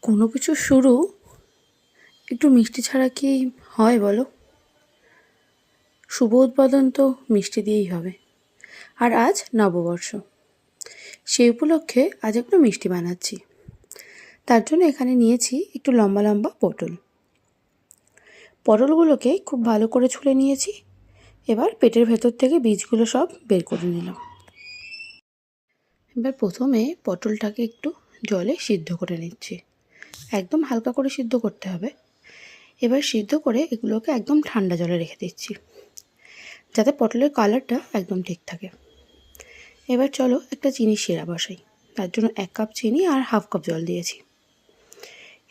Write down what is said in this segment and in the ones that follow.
কোনো কিছু শুরু একটু মিষ্টি ছাড়া কি হয় বলো? শুভ উদ্বোধন তো মিষ্টি দিয়েই হবে। আর আজ নববর্ষ, সেই উপলক্ষে আজ একটু মিষ্টি বানাচ্ছি। তার জন্য এখানে নিয়েছি একটু লম্বা লম্বা পটলগুলোকে খুব ভালো করে ছুলে নিয়েছি। এবার পেটের ভেতর থেকে বীজগুলো সব বের করে নিলাম। এবার প্রথমে পটলটাকে একটু জলে সিদ্ধ করে নিচ্ছি। একদম হালকা করে সিদ্ধ করতে হবে। এবার সিদ্ধ করে এগুলোকে একদম ঠান্ডা জলে রেখে দিচ্ছি, যাতে পটলের কালারটা একদম ঠিক থাকে। এবার চলো একটা চিনি শিরা বসাই। তার জন্য 1 কাপ চিনি আর হাফ কাপ জল দিয়েছি।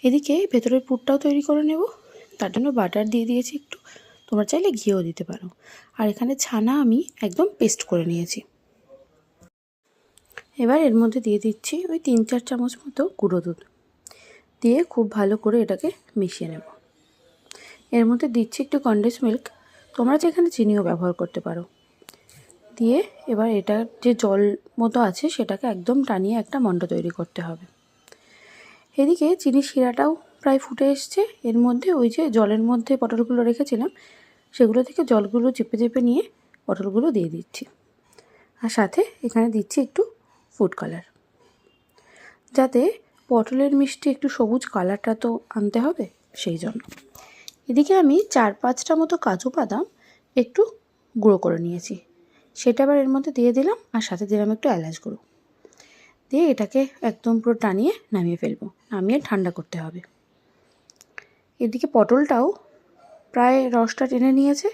এদিকে ভেতরের পুরটাও তৈরি করে নেব। তার জন্য বাটার দিয়ে দিয়েছি একটু, তোমরা চাইলে ঘিও দিতে পারো। আর এখানে ছানা আমি একদম পেস্ট করে নিয়েছি। এবার এর মধ্যে দিয়ে দিচ্ছি ওই 3-4 চামচ মতো গুঁড়ো দুধ দিয়ে খুব ভালো করে এটাকে মিশিয়ে নেব। এর মধ্যে দিচ্ছি একটু কনডেন্স মিল্ক, তোমরা যেখানে চিনিও ব্যবহার করতে পারো। দিয়ে এবার এটা যে জল মতো আছে সেটাকে একদম টানিয়ে একটা মণ্ড তৈরি করতে হবে। এদিকে চিনির শিরাটাও প্রায় ফুটে এসছে। এর মধ্যে ওই যে জলের মধ্যে পটলগুলো রেখেছিলাম সেগুলো থেকে জলগুলো চেপে চেপে নিয়ে পটলগুলো দিয়ে দিচ্ছি। আর সাথে এখানে দিচ্ছি একটু ফুড কালার, যাতে পটলের মিষ্টি একটু সবুজ কালারটা তো আনতে হবে, সেই জন্য। এদিকে আমি 4-5টা মতো কাজু বাদাম একটু গুঁড়ো করে নিয়েছি, সেটা আবার এর মধ্যে দিয়ে দিলাম। আর সাথে দিলাম একটু এলাচ গুঁড়ো দিয়ে এটাকে একদম পুরো টানিয়ে নামিয়ে ফেলবো। নামিয়ে ঠান্ডা করতে হবে। এদিকে পটলটাও প্রায় রসটা টেনে নিয়েছে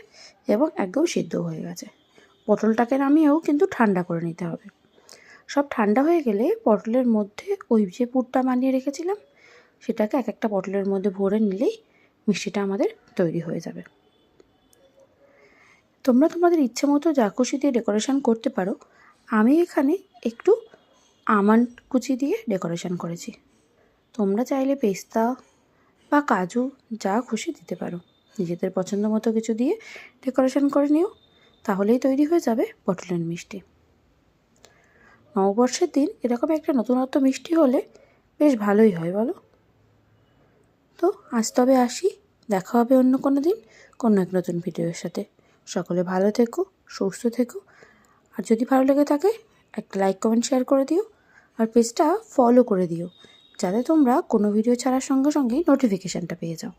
এবং একদম সিদ্ধ হয়ে গেছে। পটলটাকে নামিয়েও কিন্তু ঠান্ডা করে নিতে হবে। সব ঠান্ডা হয়ে গেলে পটলের মধ্যে ওই যে পুরটা বানিয়ে রেখেছিলাম সেটাকে এক একটা পটলের মধ্যে ভরে নিলেই মিষ্টিটা আমাদের তৈরি হয়ে যাবে। তোমরা তোমাদের ইচ্ছে মতো যা খুশি দিয়ে ডেকোরেশন করতে পারো। আমি এখানে একটু আমন্ড কুচি দিয়ে ডেকোরেশন করেছি। তোমরা চাইলে পেস্তা বা কাজু যা খুশি দিতে পারো। নিজেদের পছন্দ মতো কিছু দিয়ে ডেকোরেশন করে নিও, তাহলেই তৈরি হয়ে যাবে পটলের মিষ্টি। নববর্ষের দিন এরকম একটা নতুনত্ব মিষ্টি হলে বেশ ভালোই হয়, বলো? তো আজ তবে আসি, দেখা হবে অন্য কোনো দিন কোনো এক নতুন ভিডিওর সাথে। সকলে ভালো থেকো, সুস্থ থেকো। আর যদি ভালো লেগে থাকে একটা লাইক কমেন্ট শেয়ার করে দিও। আর পেজটা ফলো করে দিও, যাতে তোমরা কোনো ভিডিও ছাড়ার সঙ্গে সঙ্গেই নোটিফিকেশানটা পেয়ে যাও।